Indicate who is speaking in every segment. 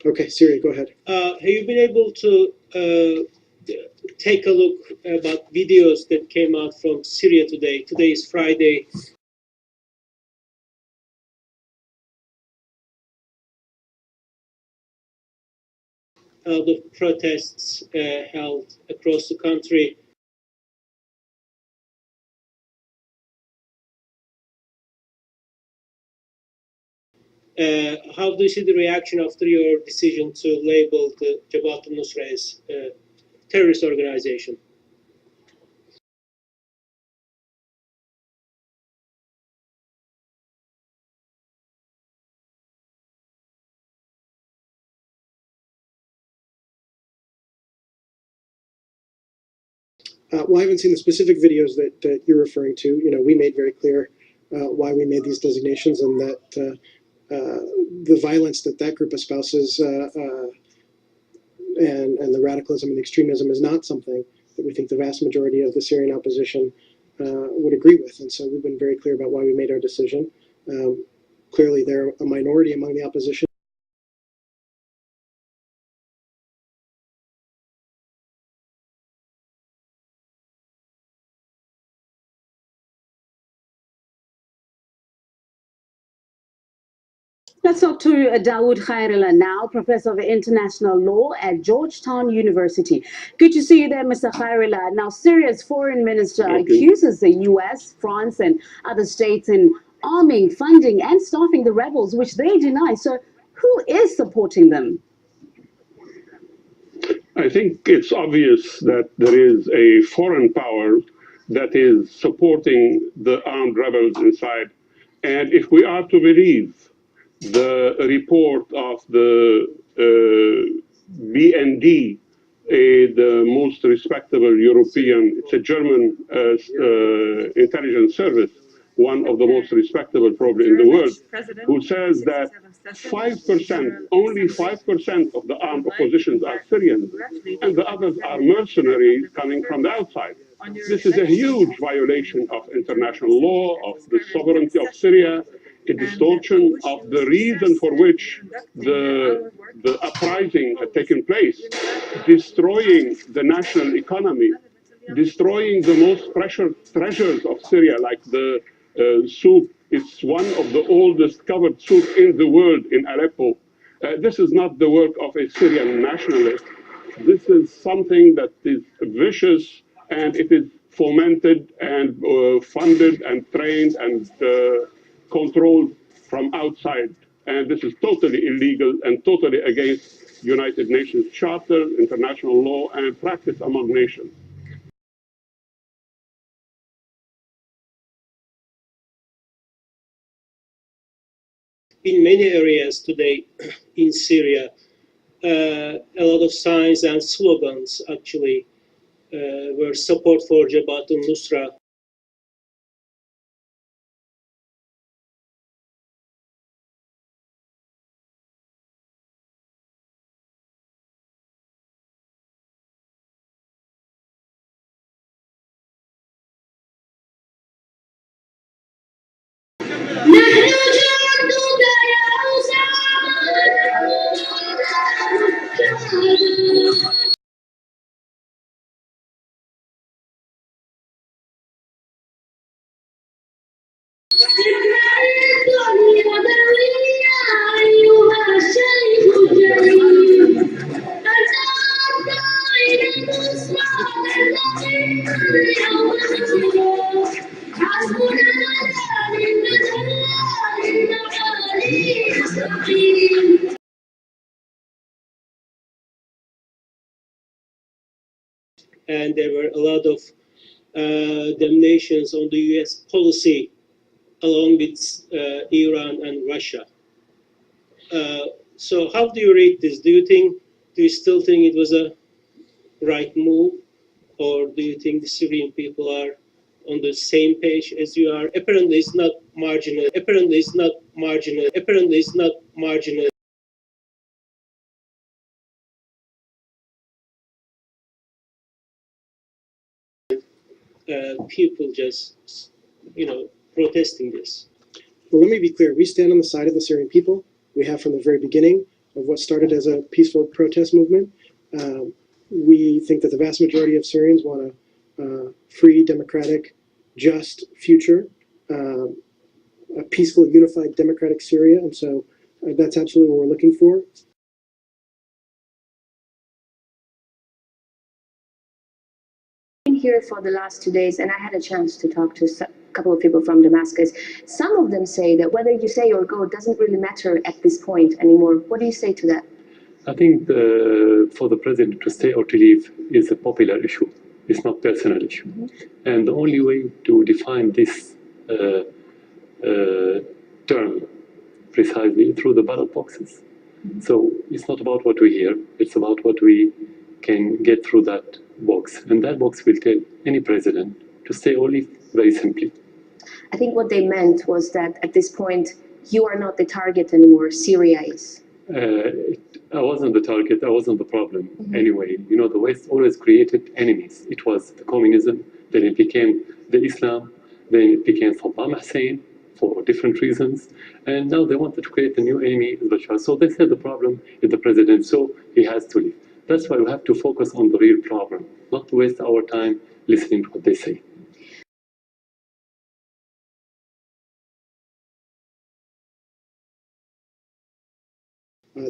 Speaker 1: Okay, Syria, go ahead.
Speaker 2: Have you been able to take a look about videos that came out from Syria today? Today is Friday. A lot of protests held across the country. How do you see the reaction after your decision to label the Jabhat al-Nusrah as a terrorist organization?
Speaker 1: Well, I haven't seen the specific videos that you're referring to. You know, we made very clear why we made these designations, and that the violence that group espouses and the radicalism and the extremism is not something that we think the vast majority of the Syrian opposition would agree with. And so we've been very clear about why we made our decision. Clearly, they're a minority among the opposition.
Speaker 3: Let's talk to Dawood Khairullah now, Professor of International Law at Georgetown University. Good to see you there, Mr. Khairullah. Now, Syria's foreign minister accuses the US, France, and other states in arming, funding, and staffing the rebels, which they deny. So who is supporting them?
Speaker 4: I think it's obvious that there is a foreign power that is supporting the armed rebels inside. And if we are to believe the report of the BND, the most respectable European, it's a German intelligence service, one of the most respectable probably in the world, who says that 5%, only 5% of the armed oppositions are Syrians, and the others are mercenaries coming from the outside. This is a huge violation of international law, of the sovereignty of Syria, a distortion of the reason for which the uprising had taken place, destroying the national economy, destroying the most precious treasures of Syria, like the soup. It's one of the oldest covered soup in the world in Aleppo. This is not the work of a Syrian nationalist. This is something that is vicious, and it is fomented and funded and trained and controlled from outside. And this is totally illegal and totally against United Nations Charter, international law, and practice among nations.
Speaker 2: In many areas today in Syria, a lot of signs and slogans actually were support for Jabhat al-Nusrah. And there were a lot of damnations on the US policy along with Iran and Russia. So how do you read this? Do you still think it was a right move, or do you think the Syrian people are on the same page as you are? Apparently it's not marginal. Apparently it's not marginal. Apparently it's not marginal. People just, protesting this.
Speaker 1: Well, let me be clear. We stand on the side of the Syrian people. We have from the very beginning. what started as a peaceful protest movement. We think that the vast majority of Syrians want a free, democratic, just future, a peaceful, unified, democratic Syria, and so that's absolutely what we're looking for.
Speaker 5: Here for the last 2 days, and I had a chance to talk to a couple of people from Damascus. Some of them say that whether you stay or go doesn't really matter at this point anymore. What do you say to that?
Speaker 6: I think for the president to stay or to leave is a popular issue. It's not personal issue. And the only way to define this term precisely through the ballot boxes. So it's not about what we hear, it's about what we can get through that box. And that box will tell any president to stay or leave, very simply.
Speaker 5: I think what they meant was that at this point, you are not the target anymore, Syria is.
Speaker 6: I wasn't the target, I wasn't the problem. Anyway, you know, the West always created enemies. It was the communism, then it became the Islam, then it became Saddam Hussein for different reasons. And now they wanted to create a new enemy, Bashar. So they said the problem is the president, so he has to leave. That's why we have to focus on the real problem, not to waste our time listening to what they say.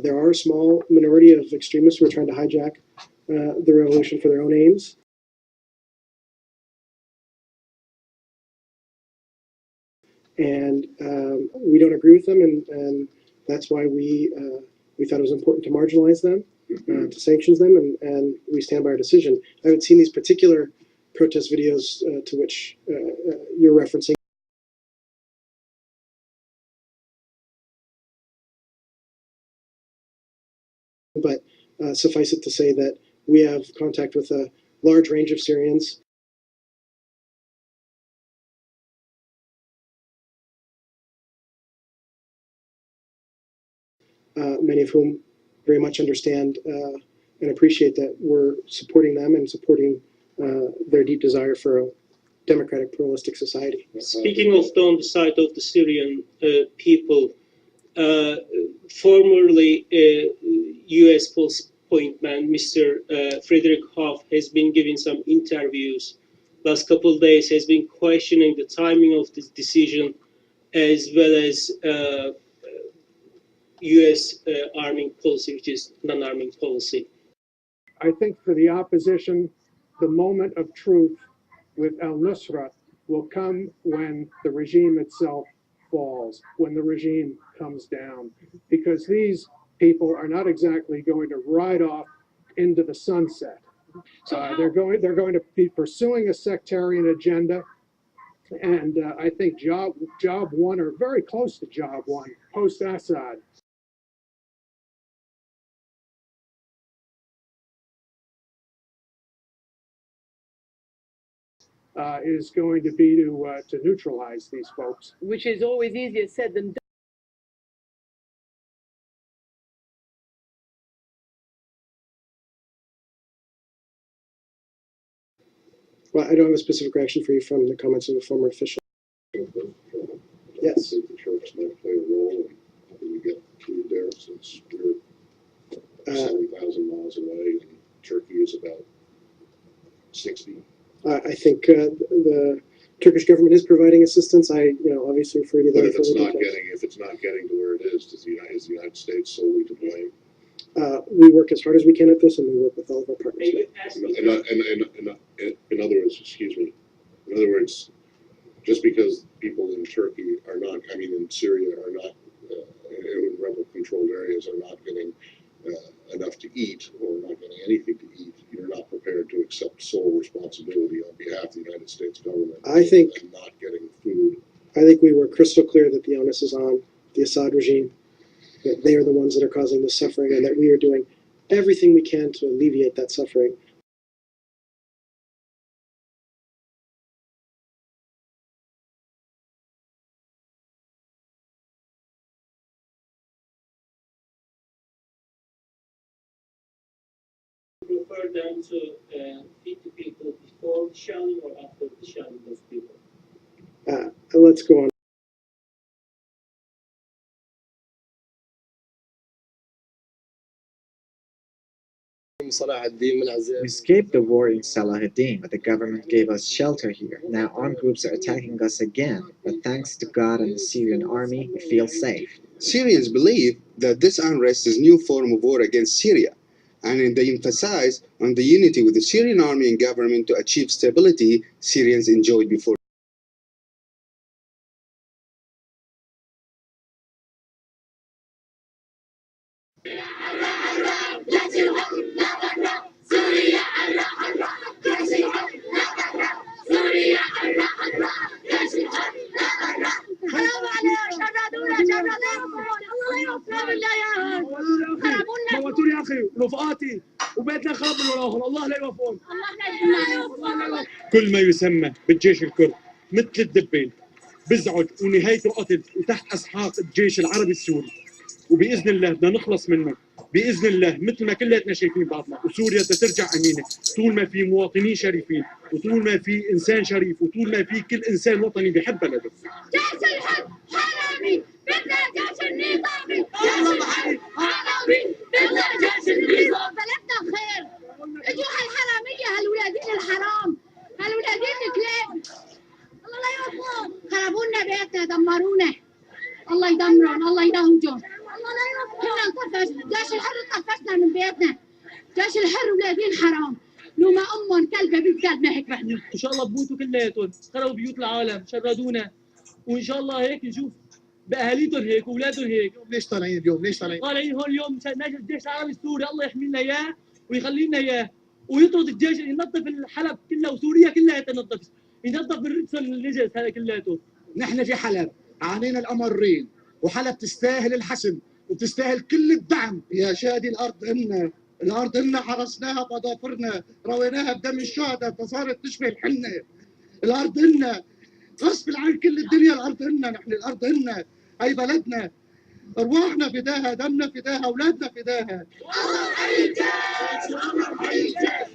Speaker 1: There are a small minority of extremists who are trying to hijack the revolution for their own aims. And we don't agree with them, and that's why we thought it was important to marginalize them, to sanction them, and we stand by our decision. I haven't seen these particular protest videos to which you're referencing. But suffice it to say that we have contact with a large range of Syrians. Many of whom very much understand and appreciate that we're supporting them and supporting their deep desire for a democratic, pluralistic society.
Speaker 2: Speaking of on the side of the Syrian people, formerly U.S. policy point man, Mr. Frederick Hoff, has been giving some interviews. Last couple of days has been questioning the timing of this decision, as well as U.S. arming policy, which is non-arming policy.
Speaker 7: I think for the opposition, the moment of truth with Al-Nusrah will come when the regime itself falls, when the regime comes down, because these people are not exactly going to ride off into the sunset. They're going to be pursuing a sectarian agenda, and I think job one, or very close to job one, post-Assad, is going to be to neutralize these folks.
Speaker 3: Which is always easier said than done.
Speaker 1: Well, I don't have a specific reaction for you from the comments of a former official. Yes.
Speaker 8: I think the Turks might play a role in helping you get food there, since we're 7,000 miles away and Turkey is about 60.
Speaker 1: I think the Turkish government is providing assistance. I, obviously refer to that.
Speaker 8: But if it's not getting to where it is the United States solely to blame?
Speaker 1: We work as hard as we can at this, and we work with all of our partners.
Speaker 8: In other words, excuse me. In other words, just because people in Turkey are not, in Syria are not, in rebel-controlled areas are not getting enough to eat, or not getting anything to eat, you're not prepared to accept sole responsibility on behalf of the United States government. And not getting food.
Speaker 1: I think we were crystal clear that the onus is on the Assad regime, that they are the ones that are causing the suffering, and that we are doing everything we can to alleviate that suffering.
Speaker 2: Prefer them to feed the people before shelling or after the shelling those people?
Speaker 1: Let's go on.
Speaker 9: escaped the war in Salahuddin, but the government gave us shelter here. Now armed groups are attacking us again, but thanks to God and the Syrian army, we feel safe.
Speaker 10: Syrians believe that this unrest is a new form of war against Syria, and they emphasize on the unity with the Syrian army and government to achieve stability Syrians enjoyed before.
Speaker 11: موتوني يا اخي رفقاتي وبيتنا خرب من وراهم الله لا يوفقهم. كل ما يسمى بالجيش الكردي مثل الدبين بزعج ونهايته قتل وتحت اسحاق الجيش العربي السوري، وباذن الله بدنا نخلص منه باذن الله مثل ما كلياتنا شايفين بعضنا، وسوريا ترجع امينه طول ما في مواطنين شريفين وطول ما في انسان شريف وطول ما في كل انسان وطني بيحب بلده.
Speaker 12: جيش الحرب حرامي بدنا جيش النظامي، جيش الحرب حرامي بدنا جيش النظام. بلدنا خير، اجوا هالحراميه هالولادين الحرام هالولادين الكلاب الله لا يوفقهم، خربوا لنا بيتنا دمرونا الله يدمرهم الله يدهوجهم الله لا يوفقهم. كنا انطفش جيش الحر طفشنا من بيتنا، جيش الحر ولادين حرام لو ما امهم كلبه بكلبنا هيك بهدلوا.
Speaker 11: ان شاء الله بموتوا كلياتهم، خربوا بيوت العالم شردونا، وان شاء الله هيك نشوف باهاليتهم هيك واولادهم هيك. ليش طالعين اليوم؟ ليش طالعين هون اليوم مشان نجد الجيش العربي السوري الله يحمي لنا اياه ويخلي لنا اياه ويطرد الجيش ينظف الحلب كلها وسوريا كلها تنظف، ينظف من رجس النجس هذا كلياته. نحن في حلب عانينا الامرين وحلب تستاهل الحسم وتستاهل كل الدعم. يا شادي الارض إلنا، الارض إلنا حرسناها بأظافرنا رويناها بدم الشهداء فصارت تشبه الحنه. الارض إلنا غصب عن كل الدنيا، الارض إلنا، نحن الارض إلنا، هي بلدنا، ارواحنا فداها، دمنا فداها، اولادنا فداها.
Speaker 12: والله حي الجيش والله حي الجيش